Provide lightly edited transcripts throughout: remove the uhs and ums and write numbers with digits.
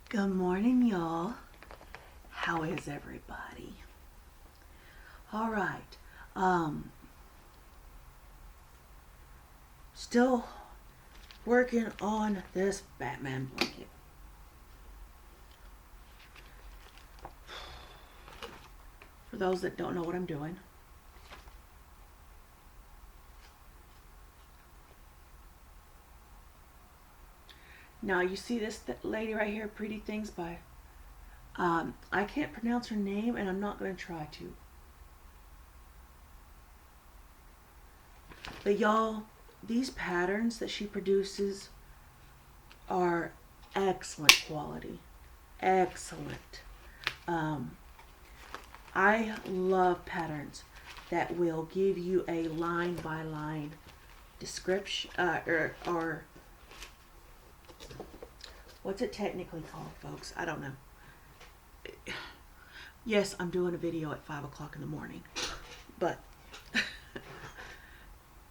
Good morning, y'all. How is everybody? All right. Still working on this Batman blanket. For those that don't know what I'm doing, now you see this lady right here, Pretty Things by. I can't pronounce her name, and I'm not going to try to. But y'all, these patterns that she produces are excellent quality. Excellent. Um, I love patterns that will give you a line by line description, or what's it technically called, folks? I don't know. Yes, I'm doing a video at 5 o'clock in the morning, but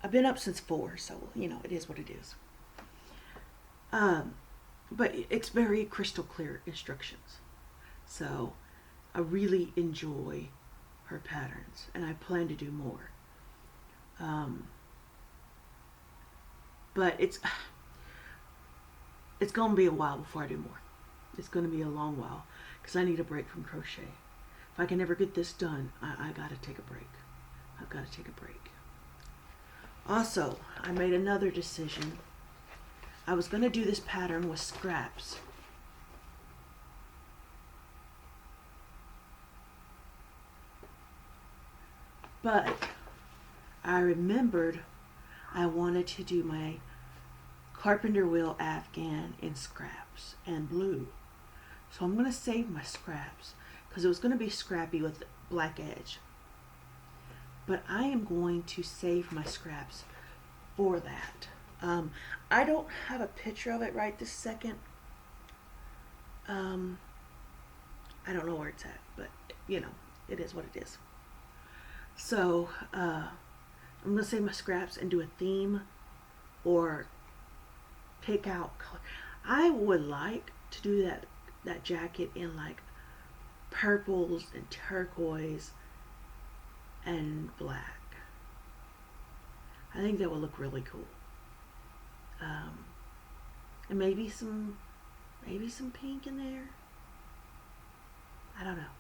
I've been up since 4, so it is what it is. But it's very crystal clear instructions, so I really enjoy her patterns, and I plan to do more. But it's gonna be a while before I do more. It's gonna be a long while because I need a break from crochet. If I can ever get this done, I gotta take a break. I've got to take a break. Also, I made another decision. I was gonna do this pattern with scraps. But I remembered I wanted to do my carpenter wheel afghan in scraps and blue. So I'm going to save my scraps because it was going to be scrappy with black edge. But I am going to save my scraps for that. I don't have a picture of it right this second. I don't know where it's at, but it is what it is. So I'm going to save my scraps and do a theme or pick out color. I would like to do that jacket in like purples and turquoise and black. I think that would look really cool. And maybe some pink in there. I don't know.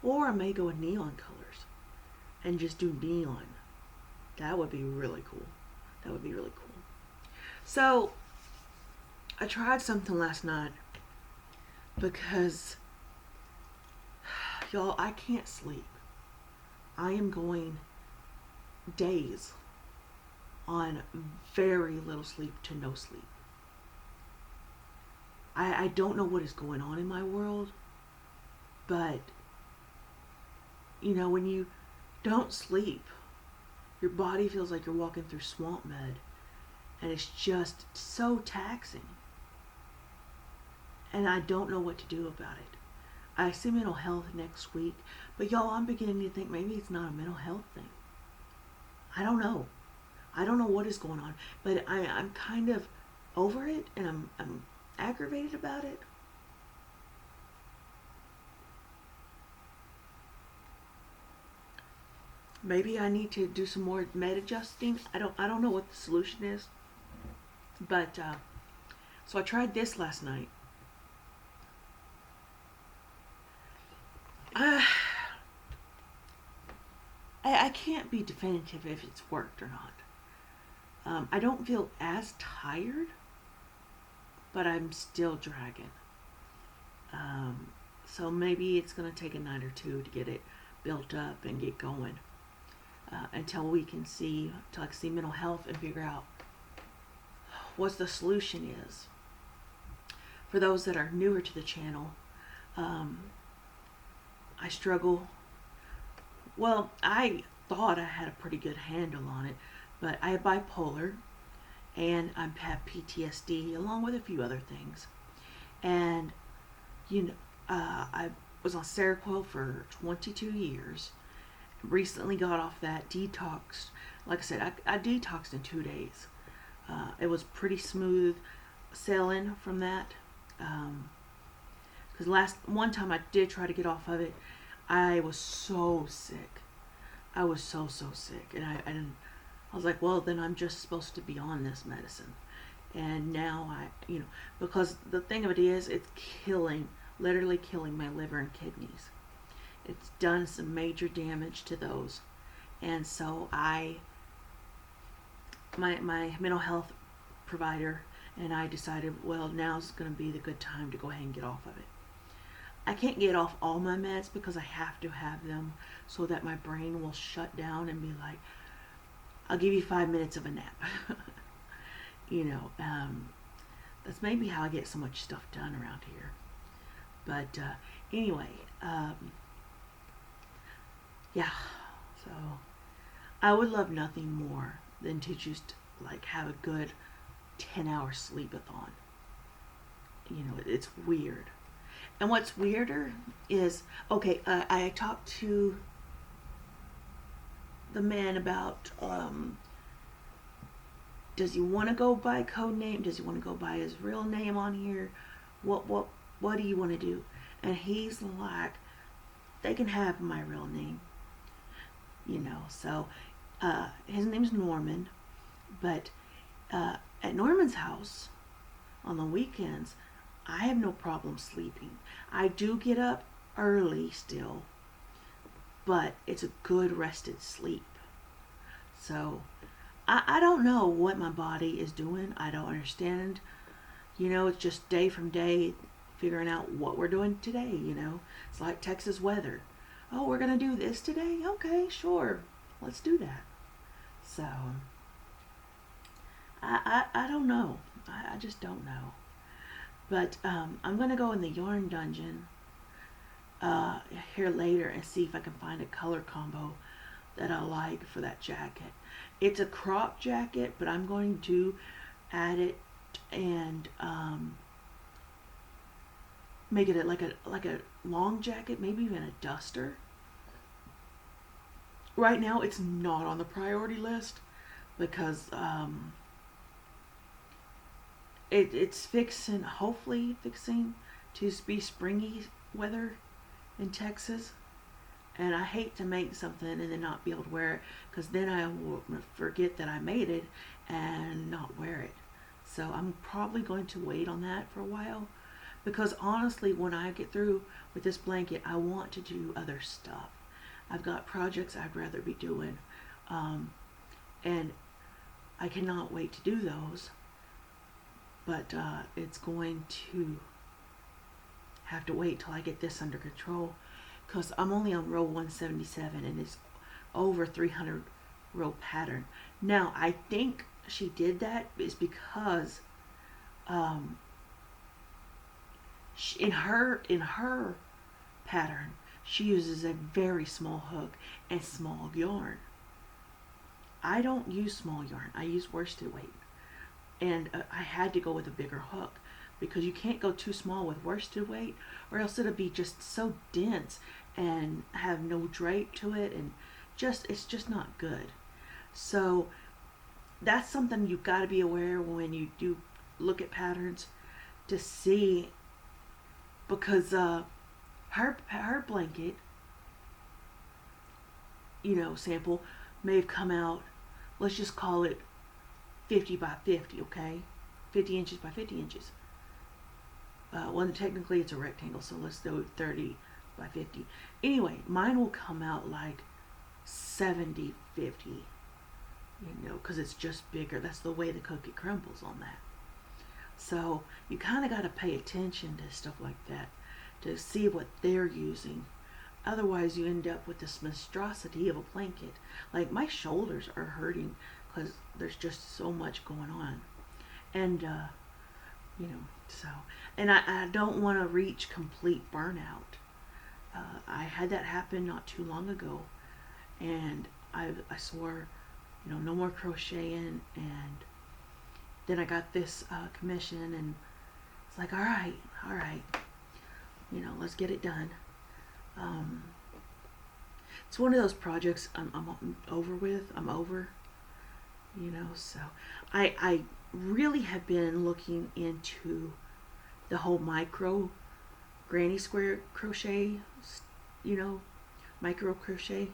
Or I may go with neon colors and just do neon. That would be really cool. That would be really cool. So I tried something last night because y'all, I can't sleep. I am going days on very little sleep to no sleep. I don't know what is going on in my world, but when you don't sleep, your body feels like you're walking through swamp mud, and it's just so taxing. And I don't know what to do about it. I see mental health next week, but y'all, I'm beginning to think maybe it's not a mental health thing. I don't know. I don't know what is going on, but I'm kind of over it, and I'm aggravated about it. Maybe I need to do some more med adjusting. I don't know what the solution is, but so I tried this last night. I can't be definitive if it's worked or not. I don't feel as tired, but I'm still dragging. So maybe it's going to take a night or two to get it built up and get going until I can see mental health and figure out what the solution is. For those that are newer to the channel, I struggle. Well, I thought I had a pretty good handle on it, but I have bipolar and I have PTSD along with a few other things. And I was on Seroquel for 22 years. Recently got off that, detoxed. Like I said, I detoxed in 2 days. It was pretty smooth sailing from that. Because last one time I did try to get off of it, I was so sick. I was so sick, and I was like, well, then I'm just supposed to be on this medicine. And now because the thing of it is, it's killing, literally killing my liver and kidneys. It's done some major damage to those, and so my mental health provider and I decided, well, now's going to be the good time to go ahead and get off of it. I can't get off all my meds because I have to have them so that my brain will shut down and be like, I'll give you 5 minutes of a nap. you know, um, that's maybe how I get so much stuff done around here. But anyway, yeah. So I would love nothing more than to just like have a good 10-hour sleepathon. It's weird. And what's weirder is, okay, I talked to the man about, does he want to go by code name? Does he want to go by his real name on here? What do you want to do? And he's like, they can have my real name. So his name's Norman, but at Norman's house on the weekends, I have no problem sleeping. I do get up early still, but it's a good rested sleep. So I don't know what my body is doing. I don't understand. It's just day from day figuring out what we're doing today. It's like Texas weather. Oh, we're going to do this today? Okay, sure. Let's do that. So I don't know. I just don't know. But I'm going to go in the yarn dungeon here later and see if I can find a color combo that I like for that jacket. It's a crop jacket, but I'm going to add it and make it like a long jacket, maybe even a duster. Right now, it's not on the priority list because it's hopefully fixing to be springy weather in Texas. And I hate to make something and then not be able to wear it, because then I will forget that I made it and not wear it. So I'm probably going to wait on that for a while, because honestly, when I get through with this blanket, I want to do other stuff. I've got projects I'd rather be doing, and I cannot wait to do those. But it's going to have to wait till I get this under control, because I'm only on row 177 and it's over 300 row pattern. Now I think she did that is because in her pattern she uses a very small hook and small yarn. I don't use small yarn. I use worsted weight, and I had to go with a bigger hook, because you can't go too small with worsted weight, or else it'll be just so dense and have no drape to it, and it's just not good. So that's something you've got to be aware when you do look at patterns to see, because her blanket, sample may have come out, let's just call it 50 by 50, okay? 50 inches by 50 inches. Well, technically it's a rectangle, so let's do 30 by 50. Anyway, mine will come out like 70, 50, because it's just bigger. That's the way the cookie crumbles on that. So you kind of got to pay attention to stuff like that to see what they're using. Otherwise, you end up with this monstrosity of a blanket. Like, my shoulders are hurting because there's just so much going on. And, so, and I don't want to reach complete burnout. I had that happen not too long ago, and I swore, no more crocheting, and then I got this commission, and it's like, all right, let's get it done. It's one of those projects I'm over with. I'm over, so I really have been looking into the whole micro granny square crochet, you know, micro crochet,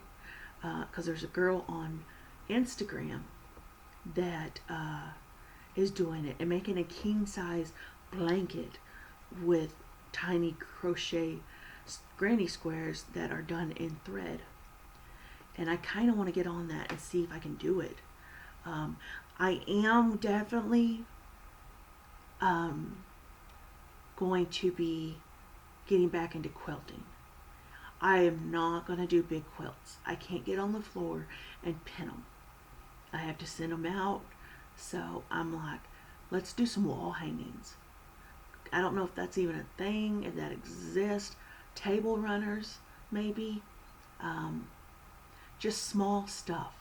because there's a girl on Instagram that is doing it and making a king size blanket with tiny crochet granny squares that are done in thread. And I kind of want to get on that and see if I can do it. I am definitely going to be getting back into quilting. I am not going to do big quilts. I can't get on the floor and pin them. I have to send them out. So I'm like, let's do some wall hangings. I don't know if that's even a thing, if that exists. Table runners, maybe. Just small stuff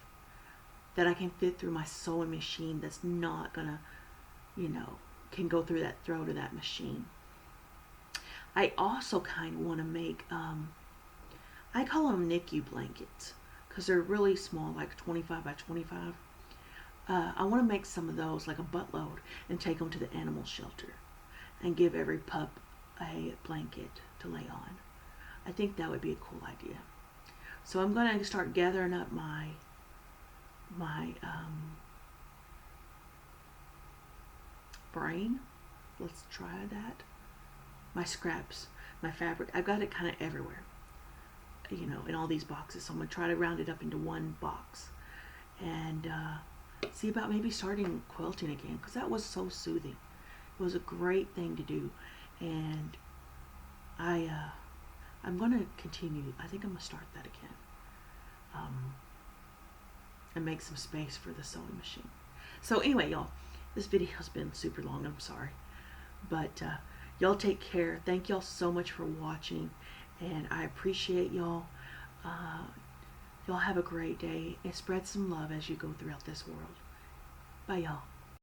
that I can fit through my sewing machine that's not gonna, can go through that throat of that machine. I also kind of want to make, I call them NICU blankets because they're really small, like 25 by 25. I want to make some of those, like a buttload, and take them to the animal shelter and give every pup a blanket to lay on. I think that would be a cool idea. So I'm going to start gathering up my brain. Let's try that. My scraps, my fabric. I've got it kind of everywhere, in all these boxes. So I'm going to try to round it up into one box and see about maybe starting quilting again, because that was so soothing. It was a great thing to do, and I'm going to continue. I think I'm going to start that again, and make some space for the sewing machine. So anyway, y'all, this video has been super long. I'm sorry, but y'all take care. Thank y'all so much for watching, and I appreciate y'all. Y'all have a great day and spread some love as you go throughout this world. Bye, y'all.